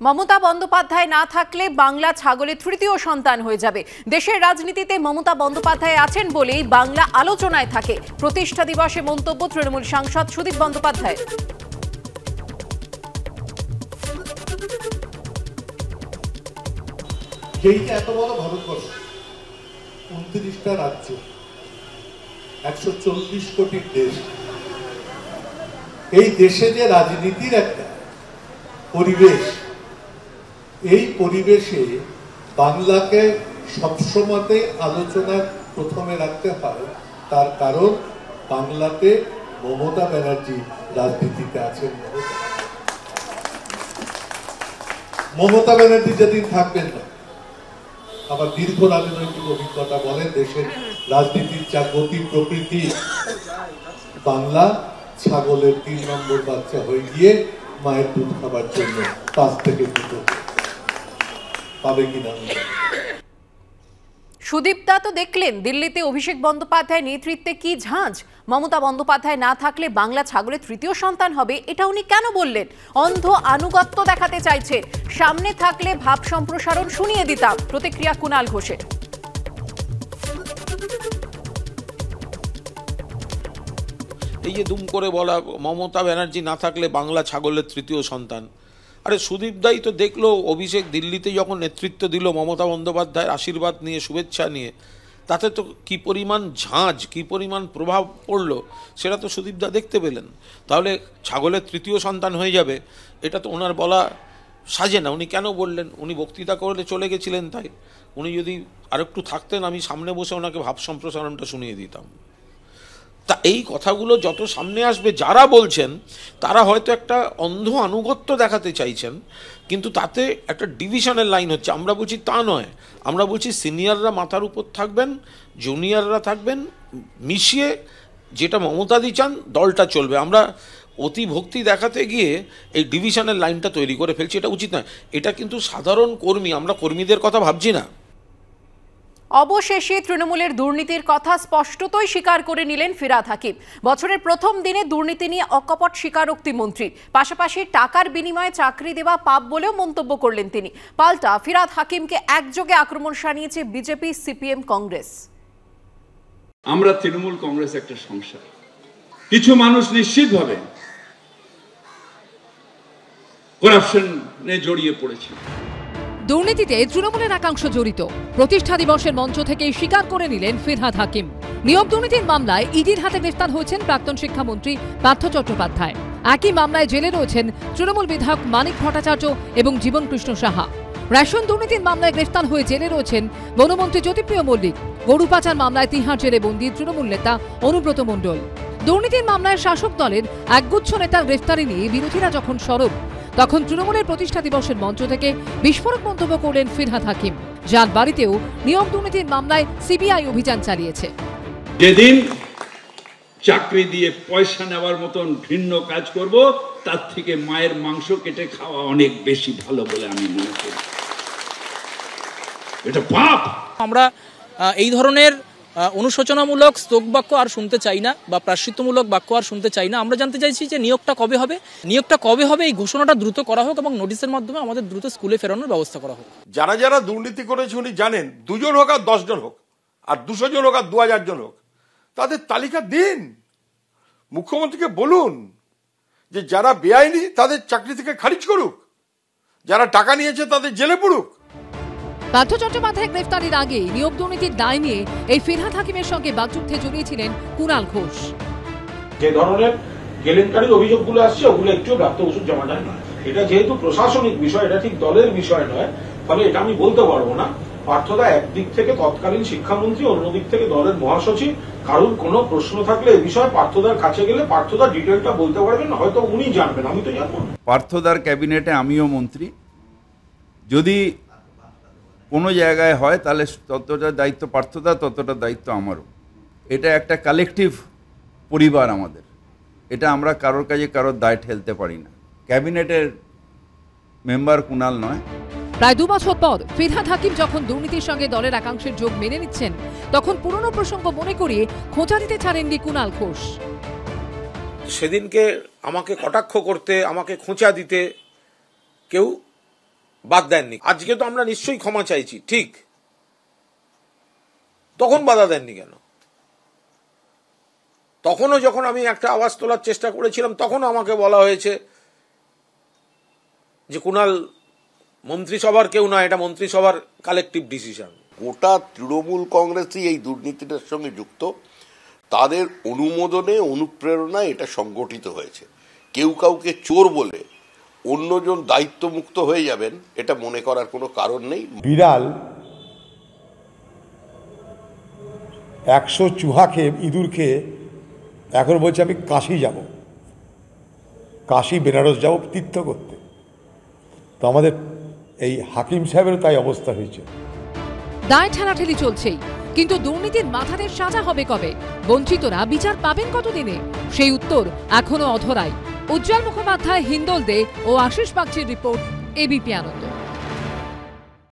মমতা বন্দ্যোপাধ্যায় না থাকলে বাংলা ছাগলের তৃতীয় সন্তান হয়ে যাবে। দেশের রাজনীতিতে মমতা বন্দ্যোপাধ্যায় আছেন বলেই বাংলা আলোচনায় থাকে। প্রতিষ্ঠা দিবসে মন্তব্য তৃণমূল সাংসদ সুদীপ বন্দ্যোপাধ্যায়। এত বড় ভারতবর্ষ, 29টা রাজ্য, 140 কোটির দেশ, এই দেশে যে রাজনীতির একটা পরিবেশ, এই পরিবেশে বাংলাকে সবসময় আলোচনার প্রথমে রাখতে হয়। তার কারণ বাংলাতে মমতা ব্যানার্জি রাজনীতিতে আছেন। মমতা ব্যানার্জি যেদিন থাকবেন না, আবার দীর্ঘ রাজনৈতিক অভিজ্ঞতা বলেন দেশের রাজনীতির যা গতি প্রকৃতি, বাংলা ছাগলের 3 নম্বর বাচ্চা হয়ে গিয়ে মায়ের দুধ খাবার জন্য 5 থেকে 2 পাবে কিনা। সুদীপদা তো দেখলেন দিল্লিতে অভিষেক বন্দ্যোপাধ্যায় নেতৃত্বে কি ঝাঁঝ। মমতা বন্দ্যোপাধ্যায় না থাকলে বাংলা ছাগলের তৃতীয় সন্তান হবে, এটা উনি কেন বললেন? অন্ধ আনুগত্য দেখাতে চাইছেন। সামনে থাকলে ভাব সম্প্রসারণ শুনিয়ে দিতাম। প্রতিক্রিয়া কুণাল ঘোষের। এই যে দুম করে বলা মমতা ব্যানার্জি না থাকলে বাংলা ছাগলের তৃতীয় সন্তান, আরে সুদীপ দাই তো দেখলো অভিষেক দিল্লিতে যখন নেতৃত্ব দিল মমতা বন্দ্যোপাধ্যায়ের আশীর্বাদ নিয়ে, শুভেচ্ছা নিয়ে, তাতে তো কি পরিমাণ ঝাঁঝ, কি পরিমাণ প্রভাব পড়লো সেটা তো সুদীপ দা দেখতে পেলেন। তাহলে ছাগলের তৃতীয় সন্তান হয়ে যাবে, এটা তো ওনার বলা সাজে না। উনি কেন বললেন? উনি বক্তৃতা করে চলে গেছিলেন, তাই উনি যদি আরেকটু থাকতেন আমি সামনে বসে ওনাকে ভাব সম্প্রসারণটা শুনিয়ে দিতাম। তা এই কথাগুলো যত সামনে আসবে, যারা বলছেন তারা হয়তো একটা অন্ধ আনুগত্য দেখাতে চাইছেন, কিন্তু তাতে একটা ডিভিশনের লাইন হচ্ছে। আমরা বলছি তা নয়, আমরা বলছি সিনিয়ররা মাথার উপর থাকবেন, জুনিয়ররা থাকবেন, মিশিয়ে যেটা মমতাদি চান দলটা চলবে। আমরা অতি ভক্তি দেখাতে গিয়ে এই ডিভিশনের লাইনটা তৈরি করে ফেলছি, এটা উচিত নয়। এটা কিন্তু সাধারণ কর্মী, আমরা কর্মীদের কথা ভাবছি না। অবশেষে তৃণমূলের দুর্নীতির কথা স্পষ্টতই স্বীকার করে নিলেন ফিরহাদ হাকিম। বছরের প্রথম দিনে দুর্নীতি নিয়ে অকপট স্বীকারোক্তি মন্ত্রীর। পাশাপাশি টাকার বিনিময়ে চাকরি দেওয়া পাপ বলেও মন্তব্য করলেন তিনি। পাল্টা ফিরহাদ হাকিমকে একযোগে আক্রমণ শানিয়েছে বিজেপি, সিপিএম, কংগ্রেস। আমরা তৃণমূল কংগ্রেস একটা সংসার, কিছু মানুষ নিশ্চিতভাবে করাপশনে জড়িয়ে পড়েছে। দুর্নীতিতে তৃণমূলের একাংশ জড়িত। প্রতিষ্ঠা দিবসের মঞ্চ থেকেই স্বীকার করে নিলেন ফিরহাদ হাকিম। নিয়োগ দুর্নীতির মামলায় ইডির হাতে গ্রেফতার হয়েছেন প্রাক্তন শিক্ষামন্ত্রী পার্থ চট্টোপাধ্যায়। একই মামলায় জেলে রয়েছেন তৃণমূল বিধায়ক মানিক ভট্টাচার্য এবং জীবন কৃষ্ণ সাহা। রেশন দুর্নীতির মামলায় গ্রেফতার হয়ে জেলে রয়েছেন বনমন্ত্রী জ্যোতিপ্রিয় মল্লিক। গরু পাচার মামলায় তিহার জেলে বন্দী তৃণমূল নেতা অনুব্রত মণ্ডল। দুর্নীতির মামলায় শাসক দলের একগুচ্ছ নেতার গ্রেফতারি নিয়ে বিরোধীরা যখন সরব, তখন তৃণমূলের প্রতিষ্ঠা দিবসের মঞ্চ থেকে বিস্ফোরক মন্তব্য করলেন ফিরহাদ হাকিম, যার বাড়িতেও নিয়োগ দুর্নীতির মামলায় সিবিআই অভিযান চালিয়েছে। যেদিন চাকরি দিয়ে পয়সা নেওয়ার মতন ঘৃণ্য কাজ করব, তার থেকে মায়ের মাংস কেটে খাওয়া অনেক বেশি ভালো বলে আমি মনে করি। এটা পাপ। আমরা এই ধরনের অনুশোচনামূলক স্তোক বাক্য আর শুনতে চাই না, বা প্রায়শ্চিত্তমূলক বাক্য আর শুনতে চাই না। আমরা জানতে চাইছি যে নিয়োগটা কবে হবে, এই ঘোষণাটা দ্রুত করা হোক এবং নোটিশের মাধ্যমে আমাদের দ্রুত স্কুলে ফেরানোর ব্যবস্থা করা হোক। যারা যারা দুর্নীতি করেছে উনি জানেন, 2 জন হোক আর 10 জন হোক, আর 200 জন হোক আর 2000 জন হোক, তাদের তালিকা দিন, মুখ্যমন্ত্রীকে বলুন যে যারা বেআইনি তাদের চাকরি থেকে খারিজ করুক, যারা টাকা নিয়েছে তাদের জেলে পড়ুক। পার্থ চট্টোপাধ্যায় গ্রেফতারির আগে নিয়োগ দুর্নীতির দায় নিয়ে এই ফিরহাদ হাকিমের সঙ্গে বাকযুদ্ধে জড়িয়েছিলেন কুণাল ঘোষ। যে ধরনের কেলেঙ্কারির অভিযোগগুলো আসছে ওগুলো একটু প্রাপ্ত ওষুধ জমাদার নয়। এটা যেহেতু প্রশাসনিক বিষয়, এটা ঠিক দলের বিষয় নয়, ফলে এটা আমি বলতে পারবো না। পার্থদা একদিক থেকে তৎকালীন শিক্ষামন্ত্রী, অন্যদিক থেকে দলের মহাসচিব। কারোর কোনো প্রশ্ন থাকলে এই বিষয়ে পার্থদার কাছে গেলে পার্থদা ডিটেলটা বলতে পারবেন, হয়তো উনি জানবেন, আমি তো জানবো না। পার্থদার ক্যাবিনেটে আমিও মন্ত্রী, যদি কোনো জায়গায় হয় তাহলে ততটা দায়িত্ব পার্থদা, ততটা দায়িত্ব আমারও। এটা একটা কালেকটিভ পরিবার আমাদের, এটা আমরা কারোর কাছে কারোর দায় ঠেলতে পারি না। ক্যাবিনেটের মেম্বার কুণাল নয়। প্রায় 2 বছর পর ফিরহাদ হাকিম যখন দুর্নীতির সঙ্গে দলের একাংশের যোগ মেনে নিচ্ছেন, তখন পুরনো প্রসঙ্গ মনে করিয়ে খোঁচা দিতে ছাড়েননি কুণাল ঘোষ। সেদিনকে আমাকে কটাক্ষ করতে, আমাকে খোঁচা দিতে কেউ বাদ দেননি। আজকে তো আমরা নিশ্চয়ই ক্ষমা চাইছি, ঠিক, তখন বাধা দেননি কেন? তখনও যখন আমি একটা আওয়াজ তোলার চেষ্টা করেছিলাম তখনও আমাকে বলা হয়েছে যে কুণাল মন্ত্রিসভার কেউ না, এটা মন্ত্রিসভার কালেকটিভ ডিসিশন। গোটা তৃণমূল কংগ্রেসই এই দুর্নীতিটার সঙ্গে যুক্ত, তাদের অনুমোদনে অনুপ্রেরণায় এটা সংগঠিত হয়েছে। কেউ কাউকে চোর বলে অন্যজন দায়িত্বমুক্ত হয়ে যাবেন এটা মনে করার কোনো কারণ নেই। বিড়াল 100 চুহা খেয়ে, ইঁদুর খেয়ে এখন বলছে আমি কাশি যাব, কাশি বেনারস যাব তীর্থ করতে। তো আমাদের এই হাকিম সাহেবেরও তাই অবস্থা হয়েছে। দায় ঠেলাঠেলি চলছেই, কিন্তু দুর্নীতির মাথাদের সাজা হবে কবে? বঞ্চিতরা বিচার পাবেন কতদিনে? সেই উত্তর এখনো অধরাই। উজ্জ্বল মুখোপাধ্যায়, হিন্দোল দে ও আশিস বাগচির রিপোর্ট, এবিপি আনন্দ।